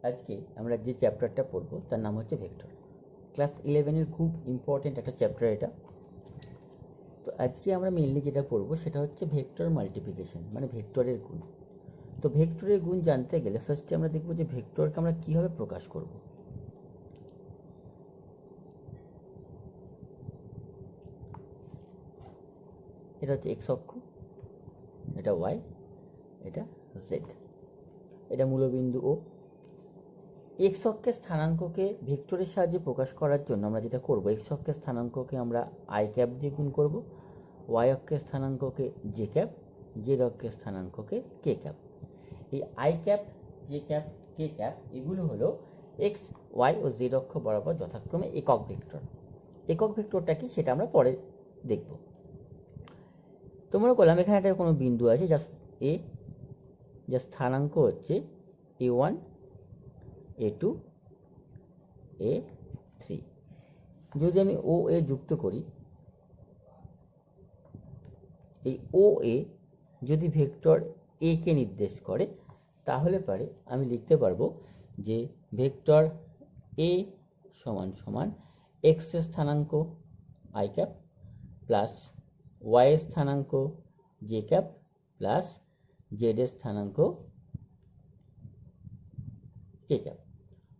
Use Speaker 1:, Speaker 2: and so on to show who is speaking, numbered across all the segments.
Speaker 1: আজকে আমরা যে চ্যাপ্টারটা পড়বো তার নাম হচ্ছে ভেক্টর। ক্লাস 11-এর খুব ইম্পর্টেন্ট একটা চ্যাপ্টার এটা। তো আজকে আমরা মেইনলি যেটা পড়বো সেটা হচ্ছে ভেক্টর মাল্টিপ্লিকেশন, মানে ভেক্টরের গুণ। তো ভেক্টরের গুণ জানতে গেলে ফার্স্টে আমরা দেখবো যে ভেক্টরকে আমরা কীভাবে প্রকাশ করব। এটা হচ্ছে এক্স অক্ষ, এটা ওয়াই, এটা জেড, এটা মূলবিন্দু ও। এক্স অক্ষের স্থানাঙ্ককে ভেক্টরের সাহায্যে প্রকাশ করার জন্য আমরা যেটা করব, এক্স অক্ষের স্থানাঙ্ককে আমরা আই ক্যাপ দিয়ে গুণ করব, ওয়াই অক্ষের স্থানাঙ্ককে জে ক্যাপ, জেড অক্ষের স্থানাঙ্ককে কে ক্যাপ। এই I cap, J cap, K cap এগুলো হলো এক্স, ওয়াই ও জেড অক্ষ বরাবর যথাক্রমে একক ভেক্টর। একক ভেক্টরটা কি সেটা আমরা পরে দেখব। তো মনে করলাম এখানে একটা কোনো বিন্দু আছে জাস্ট এ, যার স্থানাঙ্ক হচ্ছে A1, A2, A3। যদি আমি ও এ যুক্ত করি, এই ও এ যদি ভেক্টর এ কে নির্দেশ করে, তাহলে পারে আমি লিখতে পারবো যে ভেক্টর এ সমান সমান এক্স এর স্থানাঙ্ক আই ক্যাপ প্লাস ওয়াই এর স্থানাঙ্ক জে ক্যাপ প্লাস জেড এর স্থানাঙ্ক কে ক্যাপ,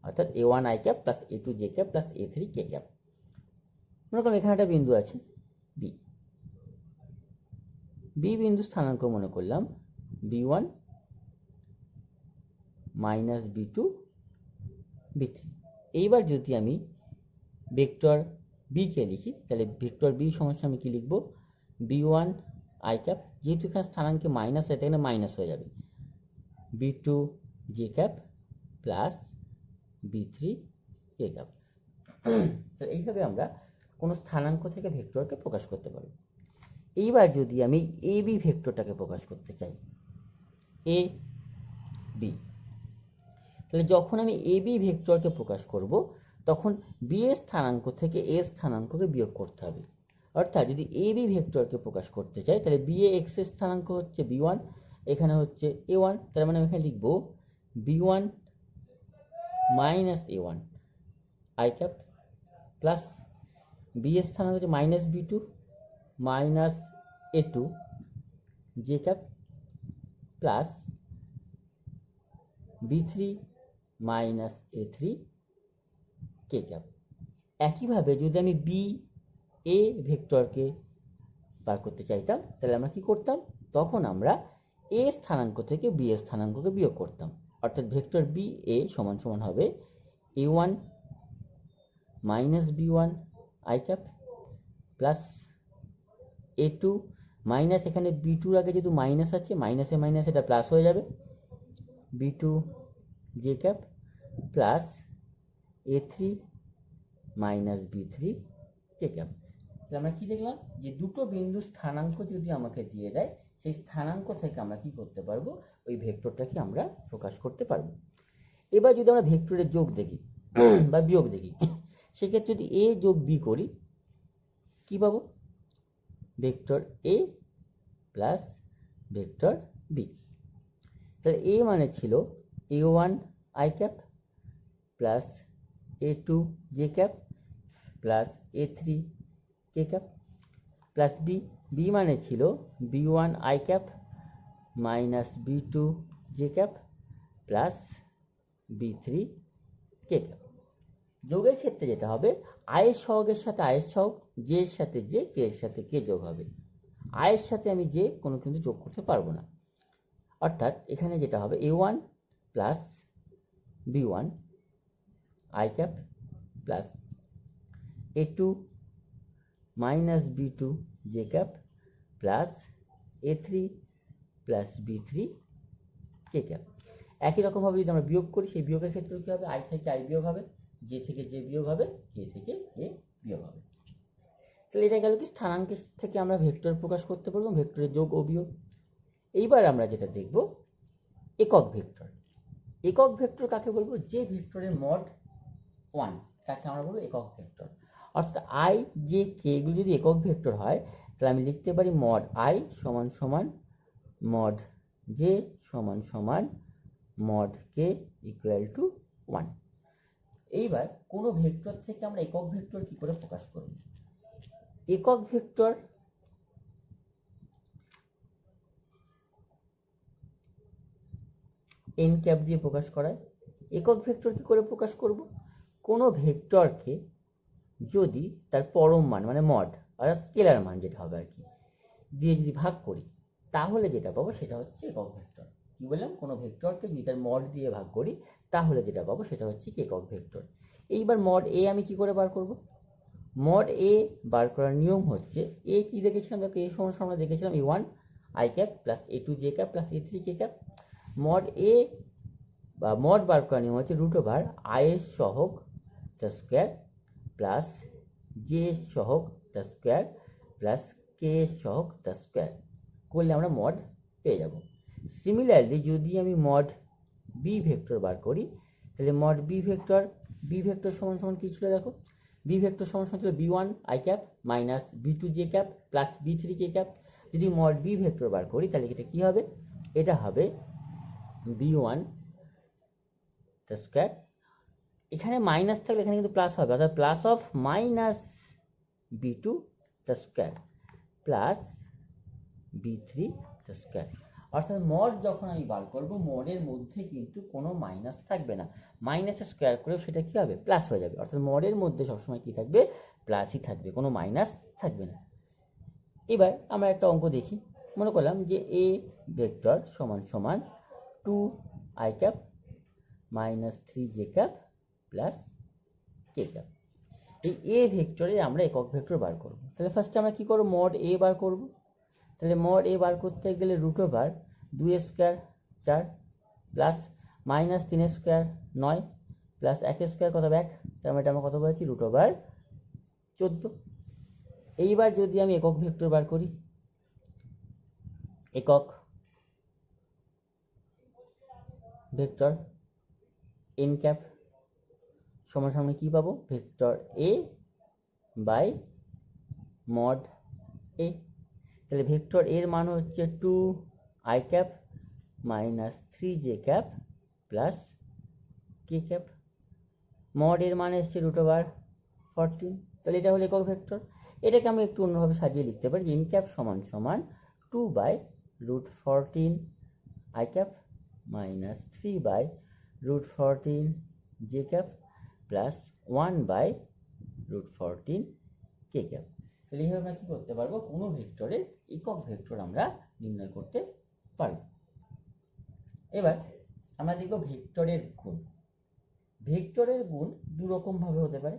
Speaker 1: অর্থাৎ A1 I cap plus A2 J cap plus A3 K cap. মনে করুন এখানে একটা বিন্দু আছে বি, বি বিন্দু স্থানাঙ্ক মনে করলাম B1 মাইনাস B2 B3। এইবার যদি আমি ভেক্টর বি কে লিখি, তাহলে ভেক্টর বি সমস্যা আমি কি লিখব, B1 আই ক্যাপ, যেহেতু এখানে স্থানাঙ্কে মাইনাস, এটা এখানে মাইনাস হয়ে যাবে, B2 J cap plus B3 K cap. তো এইভাবে আমরা কোনো স্থানাঙ্ক থেকে ভেক্টরকে প্রকাশ করতে পারব। এইবার যদি আমি এ বি ভেক্টরটাকে প্রকাশ করতে চাই, এ বি, তাহলে যখন আমি এ বি ভেক্টরকে প্রকাশ করব তখন বি এর স্থানাঙ্ক থেকে এ স্থানাঙ্ককে বিয়োগ করতে হবে। অর্থাৎ যদি এ বি ভেক্টরকে প্রকাশ করতে চাই, তাহলে বি এ এক্স এর স্থানাঙ্ক হচ্ছে B1, এখানে হচ্ছে A1, তার মানে আমি এখানে লিখব B1 minus A1 I cap plus B এর স্থানাঙ্ক হচ্ছে minus B2 minus A2 J cap plus B3 minus A3 K cap. একইভাবে যদি আমি বি এ ভেক্টরকে বার করতে চাইতাম, তাহলে আমরা কি করতাম, তখন আমরা এ স্থানাঙ্ক থেকে বি এর স্থানাঙ্ককে বিয়োগ করতাম। অর্থাৎ ভেক্টর বি এ সমান সমান হবে A1 minus B1 I cap plus A2 minus, এখানে B2-র আগে যেহেতু মাইনাস আছে, মাইনাসে মাইনাস এটা প্লাস হয়ে যাবে, B2 J cap plus A3 minus B3 K cap. তাহলে আমরা কি দেখলাম, যে দুটো বিন্দু স্থানাঙ্ক যদি আমাকে দিয়ে দেয়, সেই স্থানাঙ্ক থেকে আমরা কি করতে পারবো, ওই ভেক্টরটাকে আমরা প্রকাশ করতে পারবো। এবার যদি আমরা ভেক্টরের যোগ দেখি বা বিয়োগ দেখি, সেক্ষেত্রে যদি এ যোগ বি করি কি পাবো, vector A plus vector B. তাহলে এ মানে ছিল A1 I cap plus A2 J cap plus A3 K cap plus B, B মানে ছিল B1 I cap minus B2 J cap plus B3 K cap. যোগের ক্ষেত্রে যেটা হবে, আয়ের সহগের সাথে আয়ের সহগ, জে এর সাথে জে, কে এর সাথে কে যোগ হবে। আয়ের সাথে আমি যে কোনো কিন্তু যোগ করতে পারবো না। অর্থাৎ এখানে যেটা হবে A1 plus B1 I cap plus A2 minus B2 J cap plus A3 plus B3 K cap. একই রকমভাবে যদি আমরা বিয়োগ করি, সেই বিয়োগের ক্ষেত্রেও কী হবে, আই থেকে আই বিয়োগ হবে, জে থেকে জে বিয়োগ হবে, কে থেকে কে বিয়োগ হবে। তাহলে এটা গেল কি, স্থানাঙ্কের থেকে আমরা ভেক্টর প্রকাশ করতে পারবো, ভেক্টরের যোগ ও বিয়োগ। এইবার আমরা যেটা দেখব একক ভেক্টর। একক ভেক্টর কাকে বলবো, যে ভেক্টরের মড 1 তাকে আমরা বলবো একক ভেক্টর। অর্থাৎ আই জে কে এগুলো যদি একক ভেক্টর হয়, তাহলে আমি লিখতে পারি মড আই সমান সমান মড জে সমান সমান মড কে ইকুয়াল টু 1। এইবার কোনো ভেক্টর থেকে আমরা একক ভেক্টর কি করে প্রকাশ করব? একক ভেক্টর এন ক্যাপ দিয়ে প্রকাশ করায়। একক ভেক্টর কি করে প্রকাশ করব? কোনো ভেক্টরকে যদি তার পরম মান মানে মড আর স্কেলার মান যেটা হবে আর কি দিয়ে যদি ভাগ করি, তাহলে যেটা পাবো সেটা হচ্ছে একক ভেক্টর। কি বললাম? কোনো ভেক্টরকে যদি তার মড দিয়ে ভাগ করি তাহলে যেটা পাবো সেটা হচ্ছে কি একক ভেক্টর। এইবার মড এ আমি কি করে বার করব? মড এ বার করার নিয়ম হচ্ছে, এ কি দেখেছিলাম? দেখো এ সমান সমান দেখেছিলাম E1 i cap plus A2 j cap plus A3 k cap. Mod এ বা মড বার করার নিয়ম হচ্ছে রুট ওভার i এর সহগ দ্য স্কোয়ার প্লাস জে এর সহগ দ্য স্কোয়ার প্লাস কে এর সহগ দ্য স্কোয়ার করলে আমরা মড পেয়ে যাব। সিমিলারলি যদি আমি মড বি ভেক্টর বার করি, তাহলে মড বি ভেক্টর সমান সমান কী ছিল? দেখো বি ভেক্টর সমান সমান ছিল B1 i cap minus B2 j cap plus B3 k cap. যদি মড বি ভেক্টর বার করি তাহলে এটা কী হবে? এটা হবে B1 দ্য স্কোয়ার, এখানে মাইনাস থাকলে এখানে কিন্তু প্লাস হবে, অর্থাৎ plus of minus B2 the square plus B3 the square. অর্থাৎ মড যখন আমি বার করব, মডের মধ্যে কিন্তু কোনো মাইনাস থাকবে না, মাইনাসের স্কোয়ার করেও সেটা কী হবে? প্লাস হয়ে যাবে। অর্থাৎ মডের মধ্যে সবসময় কী থাকবে? প্লাসই থাকবে, কোনো মাইনাস থাকবে না। এবার আমরা একটা অঙ্ক দেখি। মনে করলাম যে এ ভেক্টর সমান সমান 2i cap minus 3j cap plus K cap. এই এ ভেক্টরে আমরা একক ভেক্টর বার করব। তাহলে ফার্স্টে আমরা কী করব? মড এ বার করব। তাহলে মড এ বার করতে গেলে root over 2 square 4 plus minus 3 square 9 plus 1 square কত? 1। তার মানে আমরা কত বলেছি? Root over 14। এইবার যদি আমি একক ভেক্টর বার করি, একক ভেক্টর এন ক্যাপ সমান সমান কী পাবো? Vector A by mod A. তাহলে ভেক্টর এর মান হচ্ছে 2i cap minus 3j cap plus K cap. Mod এর মান এসছে রুট ওভার 14। তাহলে এটা হলো একক ভেক্টর। এটাকে আমি একটু অন্যভাবে সাজিয়ে লিখতে পারি, এন ক্যাপ সমান সমান 2 by root 14 i cap minus 3 by root 14 j cap plus 1 by root 14 K cap. তাহলে এইভাবে আমরা কী করতে পারবো? কোনো ভেক্টরের একক ভেক্টর আমরা নির্ণয় করতে পারব। এবার আমরা দেখব ভেক্টরের গুণ। ভেক্টরের গুণ দুরকমভাবে হতে পারে।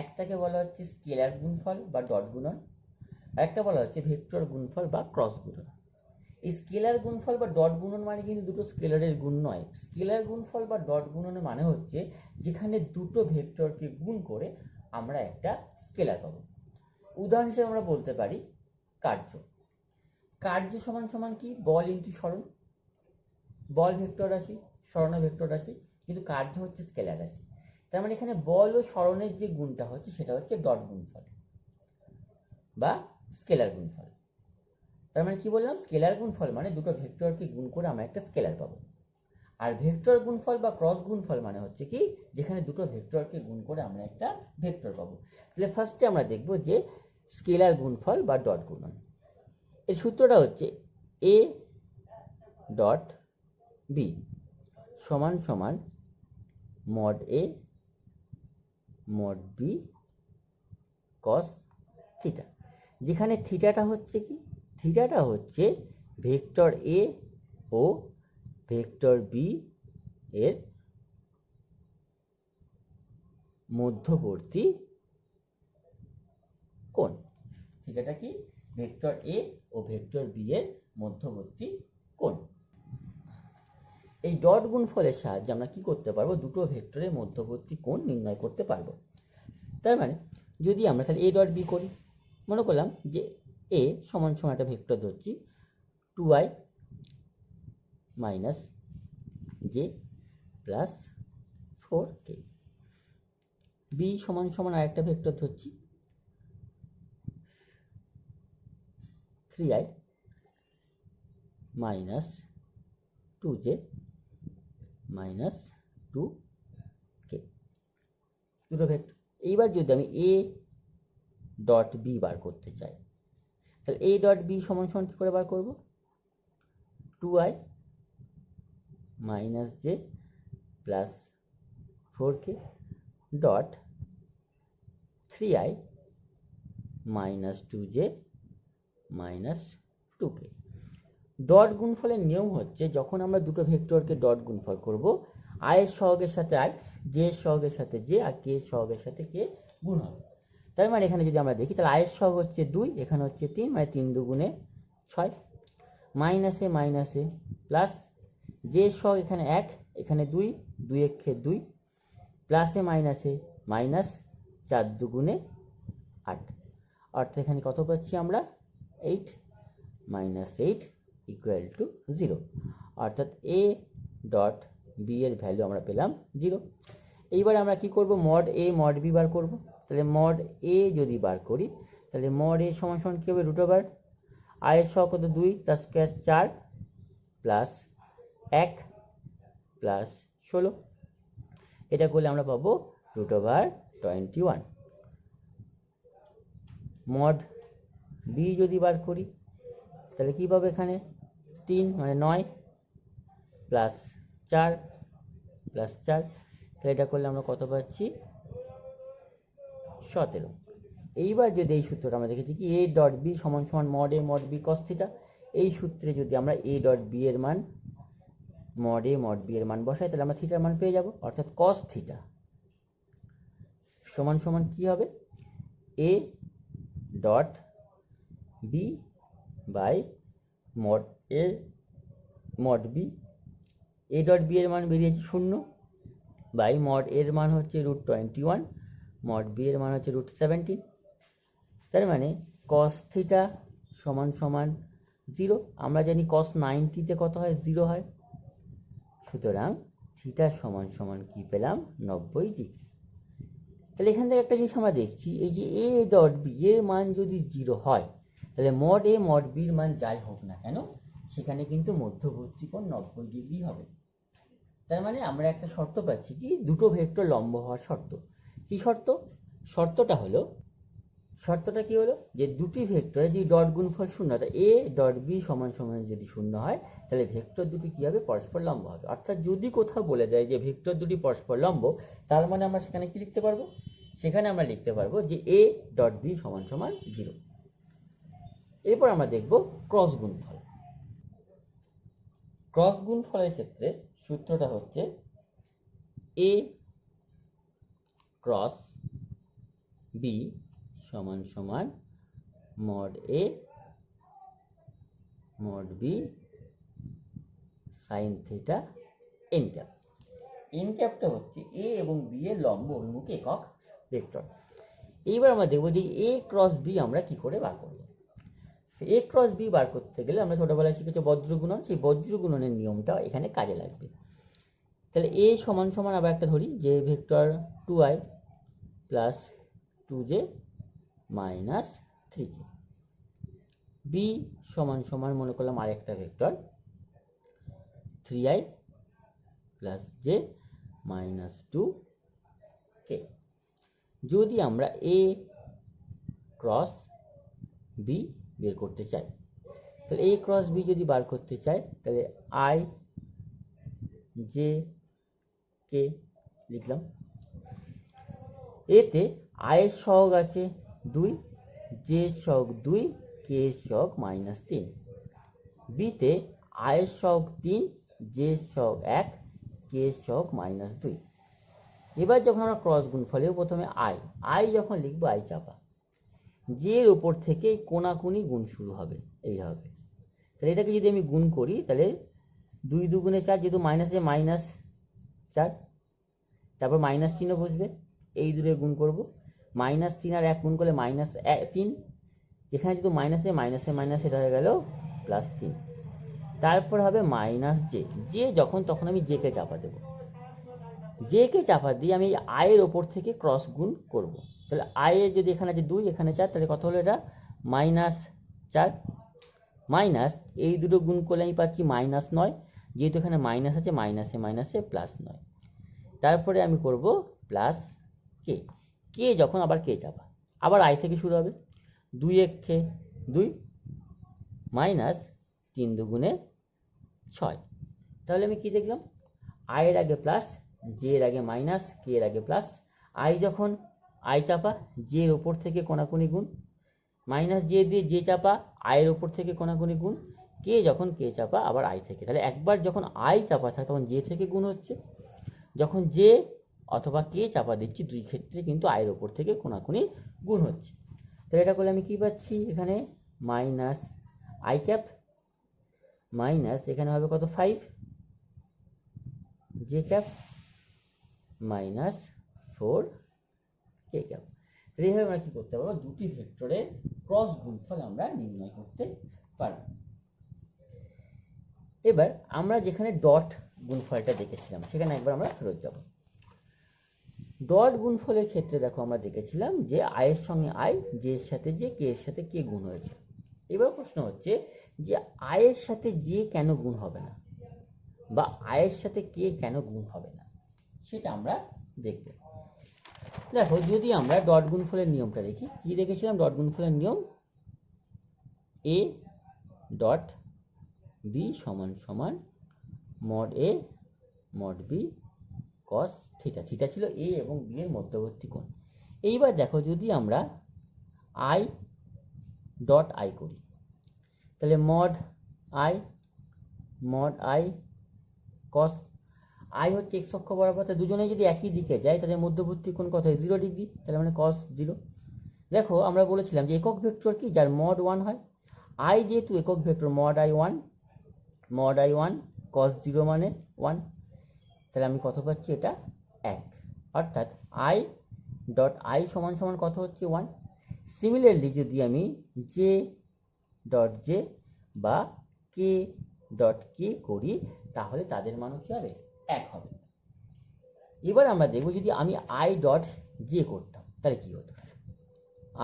Speaker 1: একটাকে বলা হচ্ছে স্কেলার গুণফল বা ডট গুণন, আর একটা বলা হচ্ছে ভেক্টর গুণফল বা ক্রস গুণন। এই স্কেলার গুণফল বা ডট গুণন মানে কিন্তু দুটো স্কেলারের গুণ নয়। স্কেলার গুণফল বা ডট গুণনের মানে হচ্ছে যেখানে দুটো ভেক্টরকে গুণ করে আমরা একটা স্কেলার পাবো। উদাহরণ হিসেবে আমরা বলতে পারি কার্য। কার্য সমান সমান কি? বল ইন্টু সরণ। বল ভেক্টর রাশি, সরণ ভেক্টর রাশি, কিন্তু কার্য হচ্ছে স্কেলার রাশি। তার মানে এখানে বল ও সরণের যে গুণটা হচ্ছে সেটা হচ্ছে ডট গুণফল বা স্কেলার গুণফল। তার মানে কি বললাম? স্কেলার গুণফল মানে দুটো ভেক্টরকে গুণ করে আমরা একটা স্কেলার পাবো। আর ভেক্টর গুণফল বা ক্রস গুণফল মানে হচ্ছে কি? যেখানে দুটো ভেক্টরকে গুণ করে আমরা একটা ভেক্টর পাবো। তাহলে ফার্স্টে আমরা দেখব যে স্কেলার গুণফল বা ডট গুণন। এর সূত্রটা হচ্ছে এ ডট বি সমান সমান mod A mod B cos theta. যেখানে থিটাটা হচ্ছে কি? থিটাটা হচ্ছে ভেক্টর এ ও ভেক্টর বি এর মধ্যবর্তী কোণ। থিটাটা কি? ভেক্টর এ ও ভেক্টর বি এর মধ্যবর্তী কোণ। এই ডট গুণফলের সাহায্যে আমরা কি করতে পারবো? দুটো ভেক্টরের মধ্যবর্তী কোণ নির্ণয় করতে পারবো। তার মানে যদি আমরা তাহলে এ ডট বি করি, মনে করলাম যে এ সমান সমান একটা ভেক্টর ধরছি 2i minus J plus 4k। B সমান সমান আর একটা ভেক্টর ধরছি 3i minus 2j minus 2k। দুটো ভেক্টর। এইবার যদি আমি এ ডট বি বার করতে চাই, তাহলে এ ডট বি সমান সমান কী করে বার করব? 2i minus J plus 4k dot 3i minus 2j minus 2k। Dot গুণফলের নিয়ম হচ্ছে যখন আমরা দুটো ভেক্টরকে ডট গুণফল করব, i এর সহগের সাথে i, j এর সহগের সাথে j, আর k এর সহগের সাথে k গুণ হবে। তার মানে এখানে যদি আমরা দেখি, তাহলে i এর সহগ হচ্ছে 2, এখানে হচ্ছে 3, মানে 3 দুগুণে 6, মাইনাসে মাইনাসে প্লাস, j এর সহগ এখানে 1, এখানে 2, 2 একে 2, প্লাসে মাইনাসে মাইনাস, 4 দুগুণে 8, অর্থাৎ এখানে কত পাচ্ছি আমরা? 8 মাইনাস 8 ইকুয়াল টু 0, অর্থাৎ এ ডট বি এর ভ্যালু আমরা পেলাম 0। এইবার আমরা কি করব? মড এ মড বি বার করব। তাহলে মড এ যদি বার করি, তাহলে মড এ সমান সমান কী হবে? রুট ওভার i এর সহগ কত? 2 তার স্কয়ার 4 প্লাস 1 প্লাস 16, এটা করলে আমরা পাবো রুট ওভার 21। মড বি যদি বার করি, তাহলে কী পাবো? এখানে 3 মানে 9 প্লাস 4 প্লাস 4, তাহলে এটা করলে আমরা কত পাচ্ছি? 17। এইবার যদি এই সূত্রটা আমরা দেখেছি কি, এ ডট বি সমান সমান mod A mod B cos theta, এই সূত্রে যদি আমরা এ ডট বি এর মান মড এ মড বি এর মান বসাই, তাহলে আমরা থিটার মান পেয়ে যাব, অর্থাৎ কস থিটা সমান সমান কী হবে? A dot B by mod A mod B. A dot B এর মান বেরিয়েছে 0 বাই মড এর মান হচ্ছে রুট 21, মড বি এর মান হচ্ছে রুট 17। তার মানে কস থিটা সমান সমান 0। আমরা জানি কস 90-তে কত হয়? 0 হয়। সুতরাং থিটা সমান সমান কী পেলাম? 90 ডিগ্রি। তাহলে এখান থেকে একটা জিনিস আমরা দেখছি, এই যে এ ডট বি এর মান যদি 0 হয়, তাহলে মড এ মড বির মান যাই হোক না কেন, সেখানে কিন্তু মধ্যবর্তী কোণ 90 ডিগ্রি হবে। তার মানে আমরা একটা শর্ত পাচ্ছি কি, দুটো ভেক্টর লম্ব হওয়ার শর্ত। কি শর্ত? শর্তটা কি হলো? যে দুটি ভেক্টরে যদি ডট গুণফল 0 হয়, এ ডট বি সমান সমান যদি 0 হয়, তাহলে ভেক্টর দুটি কী হবে? পরস্পর লম্ব হবে। অর্থাৎ যদি কোথাও বলে যায় যে ভেক্টর দুটি পরস্পর লম্ব, তার মানে আমরা সেখানে কি লিখতে পারবো? সেখানে আমরা লিখতে পারবো যে এ ডট বি সমান সমান 0। এরপর আমরা দেখব ক্রস গুণফল। ক্রস গুণফলের ক্ষেত্রে সূত্রটা হচ্ছে এ ক্রস বি সমান সমান mod A mod B sine theta N cap. N ক্যাপটা হচ্ছে এ এবং বি এর লম্ব অভিমুখী একক ভেক্টর। এইবার আমরা দেখব যে এ ক্রস বি আমরা কি করে বার করব। এ ক্রস বি বার করতে গেলে আমরা ছোটোবেলায় শিখেছি বজ্রগুণন, সেই বজ্রগুণনের নিয়মটা এখানে কাজে লাগবে। তাহলে এ সমান সমান আবার একটা ধরি, যে vector 2i plus 2j minus 3k। B সমান সমান মনে করলাম আরেকটা vector 3i plus j minus 2k। যদি আমরা এ ক্রস বি বের করতে চাই, তাহলে এ ক্রস বি যদি বার করতে চাই, তাহলে i j k লিখলাম। এতে i এর সহগ আছে 2, j এর সহগ 2, k এর সহগ -3। বিতে i এর সহগ 3, j এর সহগ 1, k এর সহগ -2। এবার যখন আমরা ক্রস গুণফলে প্রথমে i যখন লিখবো i চাপা, j এর উপর থেকে কোনাকুনি গুণ শুরু হবে এইভাবে। তাহলে এটাকে যদি আমি গুণ করি, তাহলে 2 দুগুণে 4, যেহেতু মাইনাসে -4, তারপর মাইনাস চিহ্ন বসবে, এই দুটো গুণ করব, -3 আর 1 গুণ করলে -3, যেখানে যেহেতু মাইনাসে মাইনাসে এটা হয়ে গেল +3। তারপর হবে মাইনাস জে যখন, তখন আমি জে কে চাপা দেবো, জে কে চাপা দিয়ে আমি i এর ওপর থেকে ক্রস গুণ করব। তাহলে i এর যদি এখানে আছে 2, এখানে 4, তাহলে কত হলো? এটা -4 মাইনাস এই দুটো গুণ করলে আমি পাচ্ছি -9, যেহেতু এখানে মাইনাস আছে, মাইনাসে +9। তারপরে আমি করব কে, কে যখন আবার কে চাপা, আবার আই থেকে শুরু হবে, 2 একে 2 মাইনাস 3 দুগুণে 6। তাহলে আমি কি দেখলাম, আই এর আগে প্লাস, জে এর আগে মাইনাস, কে এর আগে প্লাস, আই যখন আই চাপা জে এর ওপর থেকে কোনাকুনি গুণ, মাইনাস জে দিয়ে জে চাপা আয়ের ওপর থেকে কোনাকুনি গুণ, কে যখন কে চাপা আবার আই থেকে। তাহলে একবার যখন আই চাপা থাকে তখন জে থেকে গুণ হচ্ছে, যখন জে অথবা কে চাপা দিচ্ছি দুই ক্ষেত্রে কিন্তু আয়ের ওপর থেকে কোনাকুনি গুণ হচ্ছে। তাহলে এটা করলে আমি কি পাচ্ছি, এখানে মাইনাস আই ক্যাপ মাইনাস এখানে হবে কত 5 জে ক্যাপ মাইনাস 4 কে ক্যাপ। তাহলে এইভাবে আমরা কি করতে পারবো, দুটি ভেক্টরের ক্রস গুণফল আমরা নির্ণয় করতে পারব। এবার আমরা যেখানে ডট গুণফলটা দেখেছিলাম সেখানে একবার আমরা ফেরত যাব। ডট গুণফলের ক্ষেত্রে দেখো আমরা দেখেছিলাম যে আয়ের সঙ্গে আই, জে এর সাথে জে, কে এর সাথে কে গুণ হয়েছে। এবার প্রশ্ন হচ্ছে যে আয়ের সাথে জে কেন গুণ হবে না, বা আয়ের সাথে কে কেন গুণ হবে না, সেটা আমরা দেখব। দেখো যদি আমরা ডট গুণফলের নিয়মটা দেখি, কি দেখেছিলাম ডট গুণফলের নিয়ম, এ ডট বি সমান সমান mod A mod B cos theta. Theta ছিল এ এবং বি এর মধ্যবর্তী কোণ। এইবার দেখো যদি আমরা আই ডট আই করি, তাহলে মড আই কস আই হচ্ছে এক্স অক্ষ বরাবর, তাহলে দুজনে যদি একই দিকে যায় তাহলে মধ্যবর্তী কোণ কত হয় 0 ডিগ্রি, তাহলে মানে কস 0। দেখো আমরা বলেছিলাম যে একক ভেক্টর কি, যার মড 1 হয়। আই যেহেতু একক ভেক্টর, মড আই 1 কস 0 মানে 1, তাহলে আমি কত পাচ্ছি, এটা 1, অর্থাৎ আই ডট আই সমান সমান কত হচ্ছে 1। সিমিলারলি যদি আমি জে ডট জে বা কে ডট কে করি তাহলে তাদের মানও কী হবে, 1 হবে। এবার আমরা দেখব যদি আমি আই ডট জে করতাম তাহলে কী হতো,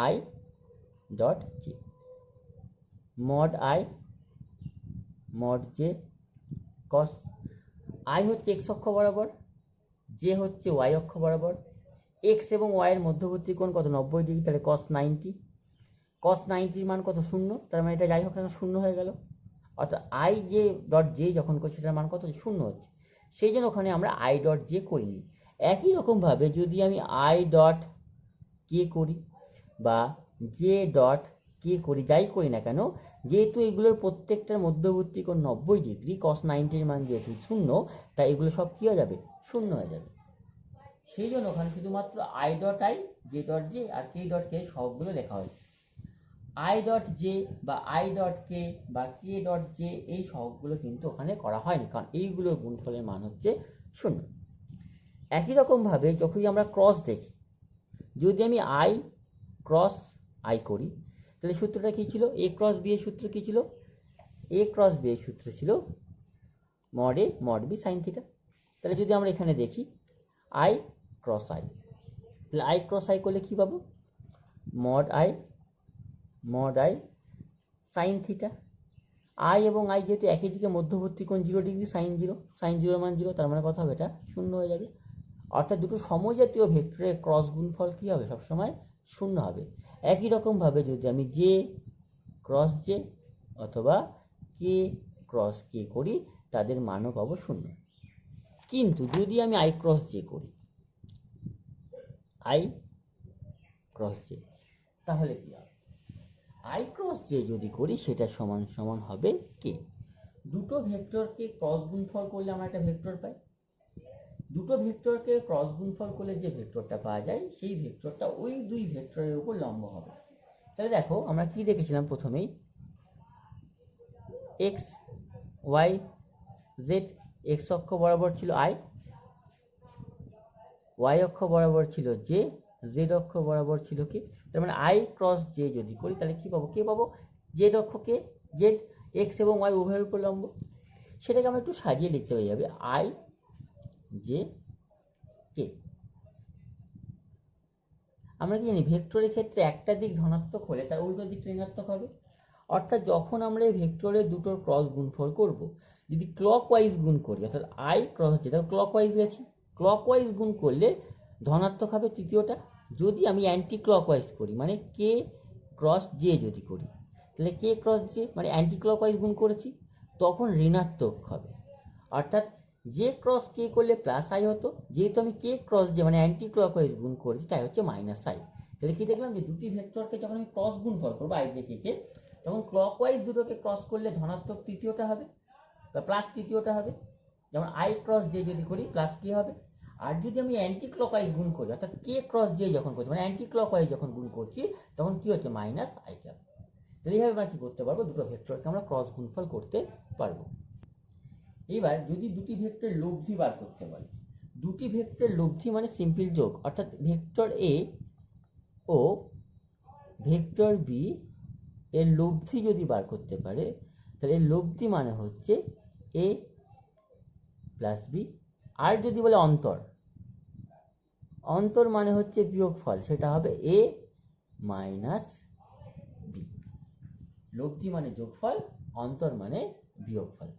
Speaker 1: I dot J mod J cos, I হচ্ছে এক্স অক্ষ বরাবর, জে হচ্ছে ওয়াই অক্ষ বরাবর, এক্স এবং ওয়াইয়ের মধ্যবর্তী কোণ কত 90 ডিগ্রি, তাহলে কস 90। কস 90 মান কত 0, তার মানে এটা যাই হোক না 0 হয়ে গেল, অর্থাৎ আই জে ডট জে যখন করছি সেটার মান কত 0 হচ্ছে, সেই জন্য ওখানে আমরা আই ডট জে করিনি। একই রকমভাবে যদি আমি আই ডট কে করি বা জে ডট কে করি, যাই করি না কেন, যেহেতু এগুলোর প্রত্যেকটার মধ্যবর্তী কোণ 90 ডিগ্রি, কস 90 মান যেহেতু 0, তাই এগুলো সব কী হয়ে যাবে, 0 হয়ে যাবে। সেই জন্য ওখানে শুধুমাত্র I dot I, J dot J আর কে ডট কে সবগুলো লেখা হয়েছে। আই ডট জে বা আই ডট কে বা কে ডট জে এই সবগুলো কিন্তু ওখানে করা হয়নি, কারণ এইগুলোর গুণফলের মান হচ্ছে 0। একই রকমভাবে যখনই আমরা ক্রস দেখি, যদি আমি আই ক্রস আই করি তাহলে সূত্রটা কী ছিল, এ ক্রস বি এর সূত্র কী ছিল, এ ক্রস বি এর সূত্র ছিল mod A mod B sine theta. তাহলে যদি আমরা এখানে দেখি আই ক্রস আই, তাহলে আই ক্রস আই করলে কী পাবো, mod I sine theta. I এবং আই যেহেতু একই দিকে মধ্যবর্তী কোণ 0 ডিগ্রি, সাইন 0 মান 0, তার মানে কথা হবে এটা 0 হয়ে যাবে। অর্থাৎ দুটো সমজাতীয় ভেক্টরের ক্রস গুণফল কী হবে, সবসময় 0 হবে। একই রকমভাবে যদি আমি জে ক্রস জে অথবা কে ক্রস কে করি তাদের মানও পাবো 0। কিন্তু যদি আমি আই ক্রস জে করি, আই ক্রস জে, তাহলে কী হবে, আই ক্রস জে যদি করি সেটা সমান সমান হবে কে। দুটো ভেক্টরকে ক্রস গুণফল করলে আমরা একটা ভেক্টর পাই, দুটো ভেক্টরকে ক্রস গুণফল করলে যে ভেক্টরটা পাওয়া যায় সেই ভেক্টরটা ওই দুই ভেক্টরের উপর লম্ব হবে। তাহলে দেখো আমরা কি দেখেছিলাম, প্রথমেই এক্স ওয়াই জেড, এক্স অক্ষ বরাবর ছিল আই, ওয়াই অক্ষ বরাবর ছিল জে, জেড অক্ষ বরাবর ছিল কে। তার মানে আই ক্রস জে যদি করি তাহলে কী পাবো, কে পাবো, জেড অক্ষ কে, জেড এক্স এবং ওয়াই উভয়ের উপর লম্ব। সেটাকে আমরা একটু সাজিয়ে লিখতে হয়ে যাবে আই জে কে। আমরা কি জানি ভেক্টরের ক্ষেত্রে একটা দিক ধনাত্মক হলে তার উল্টো দিকটা ঋণাত্মক হবে, অর্থাৎ যখন আমরা এই ভেক্টরের দুটোর ক্রস গুণফল করব, যদি ক্লক ওয়াইজ গুণ করি, অর্থাৎ আই ক্রস যেটা ক্লক ওয়াইজ গেছি, ক্লক ওয়াইজ গুণ করলে ধনাত্মক হবে তৃতীয়টা। যদি আমি অ্যান্টি ক্লকওয়াইজ করি মানে কে ক্রস জে যদি করি, তাহলে কে ক্রস জে মানে অ্যান্টি ক্লকওয়াইজ গুণ করেছি, তখন ঋণাত্মক হবে। অর্থাৎ জে ক্রস কে করলে প্লাস আই হতো, যেহেতু আমি কে ক্রস জে মানে অ্যান্টি ক্লকওয়াইজ গুণ করেছি তাই হচ্ছে মাইনাস আই। তাহলে কি দেখলাম যে দুটি ভেক্টরকে যখন আমি ক্রস গুণফল করবো আই জে কে, তখন ক্লকওয়াইজ দুটোকে ক্রস করলে ধনাত্মক তৃতীয়টা হবে বা প্লাস তৃতীয়টা হবে। যেমন আই ক্রস জে যদি করি প্লাস কে হবে। আর যদি আমি অ্যান্টি ক্লকওয়াইজ গুণ করি অর্থাৎ কে ক্রস জে যখন করছি মানে অ্যান্টি ক্লকওয়াইজ যখন গুণ করছি তখন কি হচ্ছে মাইনাস আই ক্যাপ। তাহলে এইভাবে আমরা কি করতে পারবো, দুটো ভেক্টরকে আমরা ক্রস গুণফল করতে পারবো। এবার যদি দুটি ভেক্টর লব্ধি বার করতে বলে, দুটি ভেক্টর লব্ধি মানে সিম্পল যোগ, অর্থাৎ ভেক্টর এ ও ভেক্টর বি এর লব্ধি যদি বার করতে পারে, তাহলে এর লব্ধি মানে হচ্ছে এ প্লাস বি। আর যদি বলে অন্তর, অন্তর মানে হচ্ছে বিয়োগফল, সেটা হবে এ মাইনাস বি। লব্ধি মানে যোগফল, অন্তর মানে বিয়োগফল।